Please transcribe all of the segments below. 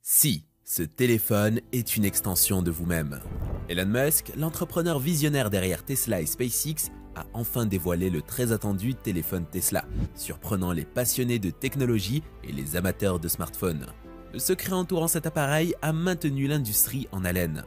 Si ce téléphone est une extension de vous-même. Elon Musk, l'entrepreneur visionnaire derrière Tesla et SpaceX, a enfin dévoilé le très attendu téléphone Tesla, surprenant les passionnés de technologie et les amateurs de smartphones. Le secret entourant cet appareil a maintenu l'industrie en haleine.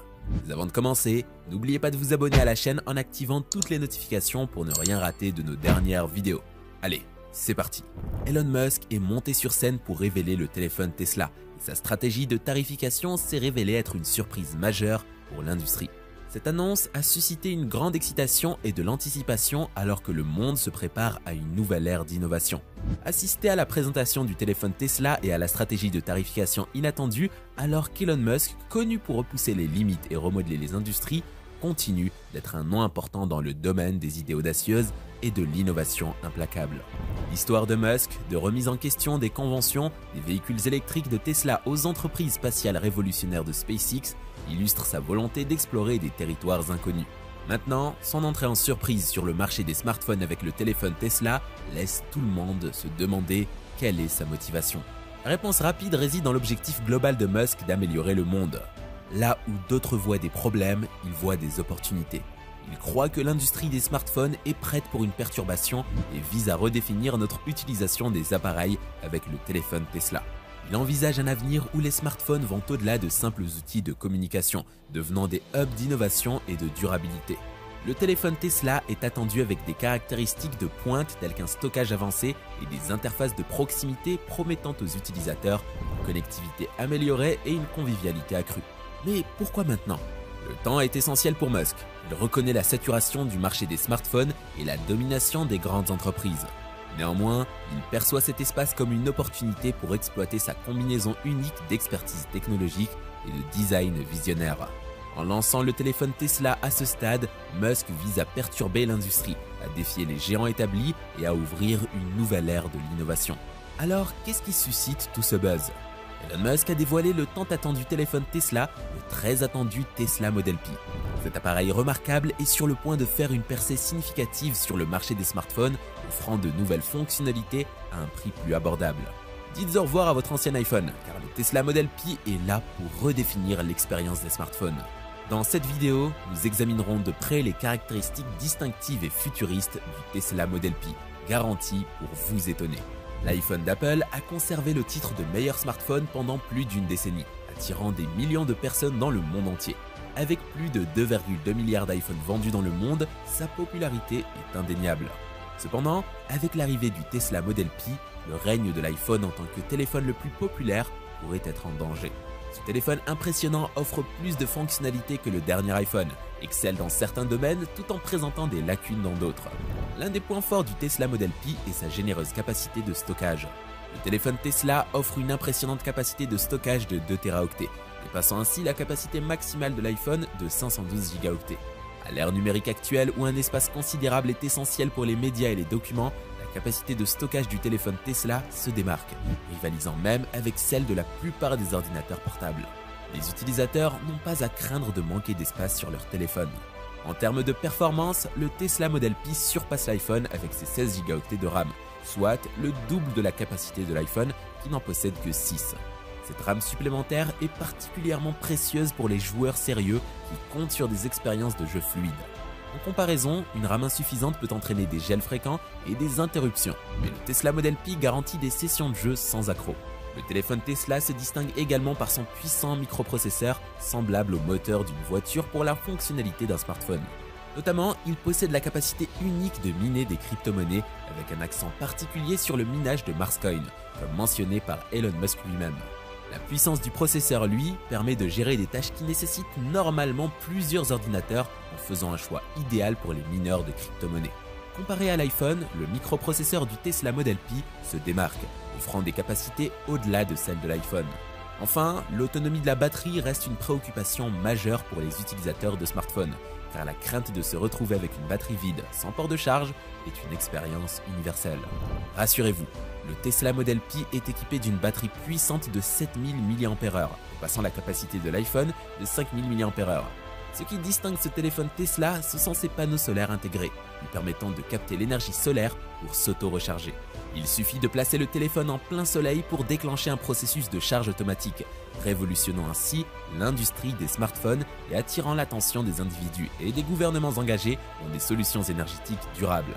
Mais avant de commencer, n'oubliez pas de vous abonner à la chaîne en activant toutes les notifications pour ne rien rater de nos dernières vidéos. Allez, c'est parti. Elon Musk est monté sur scène pour révéler le téléphone Tesla et sa stratégie de tarification s'est révélée être une surprise majeure pour l'industrie. Cette annonce a suscité une grande excitation et de l'anticipation alors que le monde se prépare à une nouvelle ère d'innovation. Assister à la présentation du téléphone Tesla et à la stratégie de tarification inattendue alors qu'Elon Musk, connu pour repousser les limites et remodeler les industries, continue d'être un nom important dans le domaine des idées audacieuses et de l'innovation implacable. L'histoire de Musk, de remise en question des conventions, des véhicules électriques de Tesla aux entreprises spatiales révolutionnaires de SpaceX, illustre sa volonté d'explorer des territoires inconnus. Maintenant, son entrée en surprise sur le marché des smartphones avec le téléphone Tesla laisse tout le monde se demander quelle est sa motivation. La réponse rapide réside dans l'objectif global de Musk d'améliorer le monde. Là où d'autres voient des problèmes, il voit des opportunités. Il croit que l'industrie des smartphones est prête pour une perturbation et vise à redéfinir notre utilisation des appareils avec le téléphone Tesla. Il envisage un avenir où les smartphones vont au-delà de simples outils de communication, devenant des hubs d'innovation et de durabilité. Le téléphone Tesla est attendu avec des caractéristiques de pointe telles qu'un stockage avancé et des interfaces de proximité promettant aux utilisateurs une connectivité améliorée et une convivialité accrue. Mais pourquoi maintenant ? Le temps est essentiel pour Musk. Il reconnaît la saturation du marché des smartphones et la domination des grandes entreprises. Néanmoins, il perçoit cet espace comme une opportunité pour exploiter sa combinaison unique d'expertise technologique et de design visionnaire. En lançant le téléphone Tesla à ce stade, Musk vise à perturber l'industrie, à défier les géants établis et à ouvrir une nouvelle ère de l'innovation. Alors, qu'est-ce qui suscite tout ce buzz ? Elon Musk a dévoilé le tant attendu téléphone Tesla, le très attendu Tesla Model P. Cet appareil remarquable est sur le point de faire une percée significative sur le marché des smartphones, offrant de nouvelles fonctionnalités à un prix plus abordable. Dites au revoir à votre ancien iPhone, car le Tesla Model P est là pour redéfinir l'expérience des smartphones. Dans cette vidéo, nous examinerons de près les caractéristiques distinctives et futuristes du Tesla Model P, garanties pour vous étonner. L'iPhone d'Apple a conservé le titre de meilleur smartphone pendant plus d'une décennie, attirant des millions de personnes dans le monde entier. Avec plus de 2,2 milliards d'iPhones vendus dans le monde, sa popularité est indéniable. Cependant, avec l'arrivée du Tesla Model P, le règne de l'iPhone en tant que téléphone le plus populaire pourrait être en danger. Ce téléphone impressionnant offre plus de fonctionnalités que le dernier iPhone, excelle dans certains domaines tout en présentant des lacunes dans d'autres. L'un des points forts du Tesla Model P est sa généreuse capacité de stockage. Le téléphone Tesla offre une impressionnante capacité de stockage de 2 Teraoctets, dépassant ainsi la capacité maximale de l'iPhone de 512 Gigaoctets. À l'ère numérique actuelle où un espace considérable est essentiel pour les médias et les documents, la capacité de stockage du téléphone Tesla se démarque, rivalisant même avec celle de la plupart des ordinateurs portables. Les utilisateurs n'ont pas à craindre de manquer d'espace sur leur téléphone. En termes de performance, le Tesla Model P surpasse l'iPhone avec ses 16 Go de RAM, soit le double de la capacité de l'iPhone qui n'en possède que 6. Cette RAM supplémentaire est particulièrement précieuse pour les joueurs sérieux qui comptent sur des expériences de jeu fluides. En comparaison, une RAM insuffisante peut entraîner des gels fréquents et des interruptions, mais le Tesla Model P garantit des sessions de jeu sans accroc. Le téléphone Tesla se distingue également par son puissant microprocesseur, semblable au moteur d'une voiture pour la fonctionnalité d'un smartphone. Notamment, il possède la capacité unique de miner des crypto-monnaies avec un accent particulier sur le minage de Marscoin, comme mentionné par Elon Musk lui-même. La puissance du processeur, lui, permet de gérer des tâches qui nécessitent normalement plusieurs ordinateurs en faisant un choix idéal pour les mineurs de crypto-monnaies. Comparé à l'iPhone, le microprocesseur du Tesla Model P se démarque, offrant des capacités au-delà de celles de l'iPhone. Enfin, l'autonomie de la batterie reste une préoccupation majeure pour les utilisateurs de smartphones, car la crainte de se retrouver avec une batterie vide sans port de charge est une expérience universelle. Rassurez-vous, le Tesla Model P est équipé d'une batterie puissante de 7000 mAh, passant la capacité de l'iPhone de 5000 mAh. Ce qui distingue ce téléphone Tesla, ce sont ses panneaux solaires intégrés, lui permettant de capter l'énergie solaire pour s'auto-recharger. Il suffit de placer le téléphone en plein soleil pour déclencher un processus de charge automatique, révolutionnant ainsi l'industrie des smartphones et attirant l'attention des individus et des gouvernements engagés dans des solutions énergétiques durables.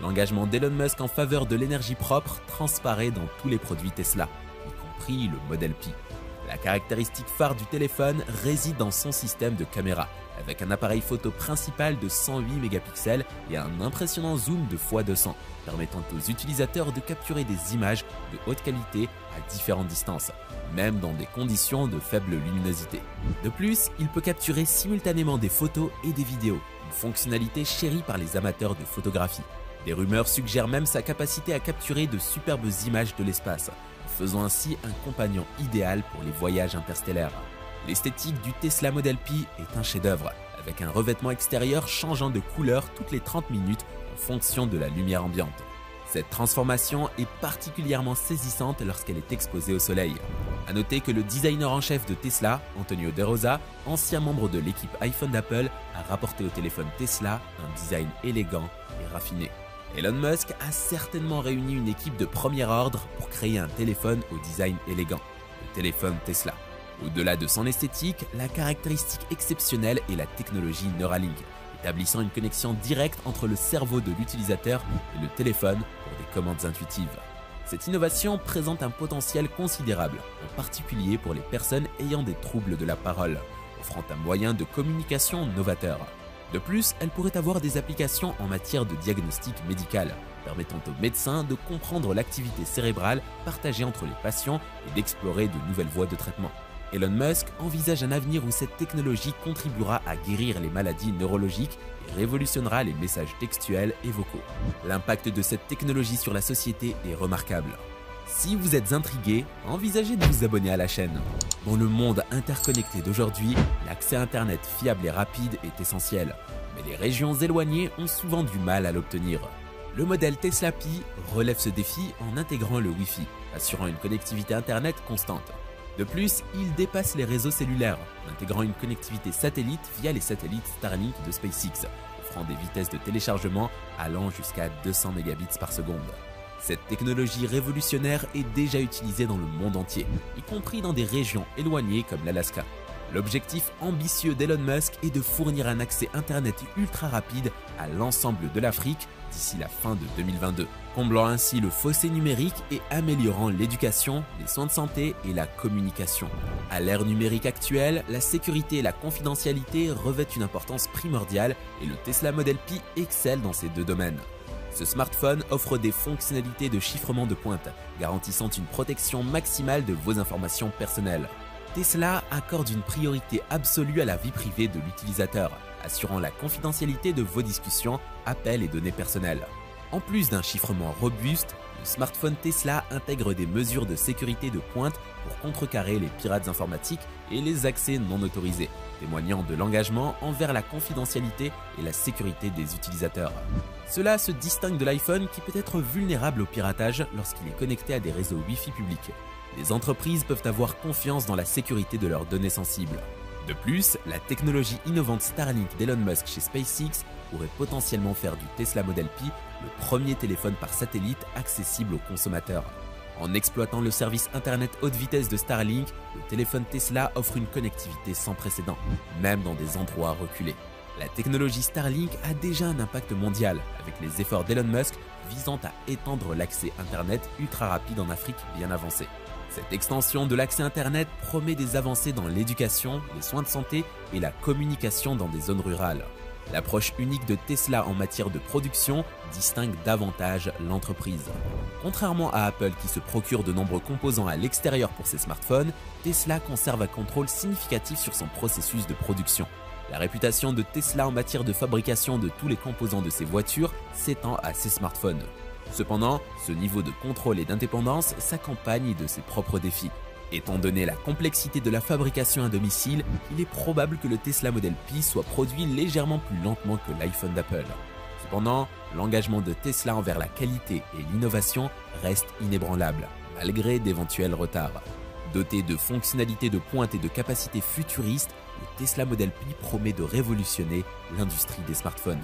L'engagement d'Elon Musk en faveur de l'énergie propre transparaît dans tous les produits Tesla, y compris le Model Pi. La caractéristique phare du téléphone réside dans son système de caméra, avec un appareil photo principal de 108 mégapixels et un impressionnant zoom de x200, permettant aux utilisateurs de capturer des images de haute qualité à différentes distances, même dans des conditions de faible luminosité. De plus, il peut capturer simultanément des photos et des vidéos, une fonctionnalité chérie par les amateurs de photographie. Des rumeurs suggèrent même sa capacité à capturer de superbes images de l'espace, faisant ainsi un compagnon idéal pour les voyages interstellaires. L'esthétique du Tesla Model Pi est un chef-d'œuvre, avec un revêtement extérieur changeant de couleur toutes les 30 minutes en fonction de la lumière ambiante. Cette transformation est particulièrement saisissante lorsqu'elle est exposée au soleil. A noter que le designer en chef de Tesla, Antonio De Rosa, ancien membre de l'équipe iPhone d'Apple, a rapporté au téléphone Tesla un design élégant et raffiné. Elon Musk a certainement réuni une équipe de premier ordre pour créer un téléphone au design élégant, le téléphone Tesla. Au-delà de son esthétique, la caractéristique exceptionnelle est la technologie Neuralink, établissant une connexion directe entre le cerveau de l'utilisateur et le téléphone pour des commandes intuitives. Cette innovation présente un potentiel considérable, en particulier pour les personnes ayant des troubles de la parole, offrant un moyen de communication novateur. De plus, elle pourrait avoir des applications en matière de diagnostic médical, permettant aux médecins de comprendre l'activité cérébrale partagée entre les patients et d'explorer de nouvelles voies de traitement. Elon Musk envisage un avenir où cette technologie contribuera à guérir les maladies neurologiques et révolutionnera les messages textuels et vocaux. L'impact de cette technologie sur la société est remarquable. Si vous êtes intrigué, envisagez de vous abonner à la chaîne. Dans le monde interconnecté d'aujourd'hui, l'accès à Internet fiable et rapide est essentiel, mais les régions éloignées ont souvent du mal à l'obtenir. Le modèle Tesla Pi relève ce défi en intégrant le Wi-Fi, assurant une connectivité Internet constante. De plus, il dépasse les réseaux cellulaires, intégrant une connectivité satellite via les satellites Starlink de SpaceX, offrant des vitesses de téléchargement allant jusqu'à 200 mégabits par seconde. Cette technologie révolutionnaire est déjà utilisée dans le monde entier, y compris dans des régions éloignées comme l'Alaska. L'objectif ambitieux d'Elon Musk est de fournir un accès Internet ultra rapide à l'ensemble de l'Afrique d'ici la fin de 2022, comblant ainsi le fossé numérique et améliorant l'éducation, les soins de santé et la communication. À l'ère numérique actuelle, la sécurité et la confidentialité revêtent une importance primordiale et le Tesla Model Pi excelle dans ces deux domaines. Ce smartphone offre des fonctionnalités de chiffrement de pointe, garantissant une protection maximale de vos informations personnelles. Tesla accorde une priorité absolue à la vie privée de l'utilisateur, assurant la confidentialité de vos discussions, appels et données personnelles. En plus d'un chiffrement robuste, le smartphone Tesla intègre des mesures de sécurité de pointe pour contrecarrer les pirates informatiques et les accès non autorisés, témoignant de l'engagement envers la confidentialité et la sécurité des utilisateurs. Cela se distingue de l'iPhone qui peut être vulnérable au piratage lorsqu'il est connecté à des réseaux Wi-Fi publics. Les entreprises peuvent avoir confiance dans la sécurité de leurs données sensibles. De plus, la technologie innovante Starlink d'Elon Musk chez SpaceX pourrait potentiellement faire du Tesla Model Pi le premier téléphone par satellite accessible aux consommateurs. En exploitant le service Internet haute vitesse de Starlink, le téléphone Tesla offre une connectivité sans précédent, même dans des endroits reculés. La technologie Starlink a déjà un impact mondial, avec les efforts d'Elon Musk visant à étendre l'accès Internet ultra rapide en Afrique bien avancée. Cette extension de l'accès Internet promet des avancées dans l'éducation, les soins de santé et la communication dans des zones rurales. L'approche unique de Tesla en matière de production distingue davantage l'entreprise. Contrairement à Apple qui se procure de nombreux composants à l'extérieur pour ses smartphones, Tesla conserve un contrôle significatif sur son processus de production. La réputation de Tesla en matière de fabrication de tous les composants de ses voitures s'étend à ses smartphones. Cependant, ce niveau de contrôle et d'indépendance s'accompagne de ses propres défis. Étant donné la complexité de la fabrication à domicile, il est probable que le Tesla Model Pi soit produit légèrement plus lentement que l'iPhone d'Apple. Cependant, l'engagement de Tesla envers la qualité et l'innovation reste inébranlable, malgré d'éventuels retards. Doté de fonctionnalités de pointe et de capacités futuristes, le Tesla Model Pi promet de révolutionner l'industrie des smartphones.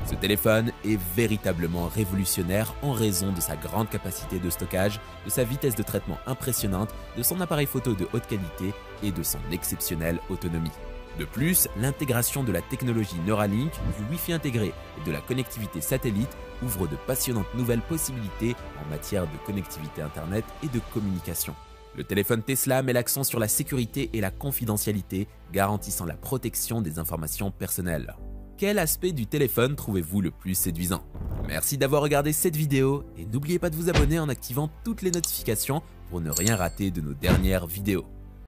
Ce téléphone est véritablement révolutionnaire en raison de sa grande capacité de stockage, de sa vitesse de traitement impressionnante, de son appareil photo de haute qualité et de son exceptionnelle autonomie. De plus, l'intégration de la technologie Neuralink, du Wi-Fi intégré et de la connectivité satellite ouvre de passionnantes nouvelles possibilités en matière de connectivité Internet et de communication. Le téléphone Tesla met l'accent sur la sécurité et la confidentialité, garantissant la protection des informations personnelles. Quel aspect du téléphone trouvez-vous le plus séduisant? Merci d'avoir regardé cette vidéo et n'oubliez pas de vous abonner en activant toutes les notifications pour ne rien rater de nos dernières vidéos.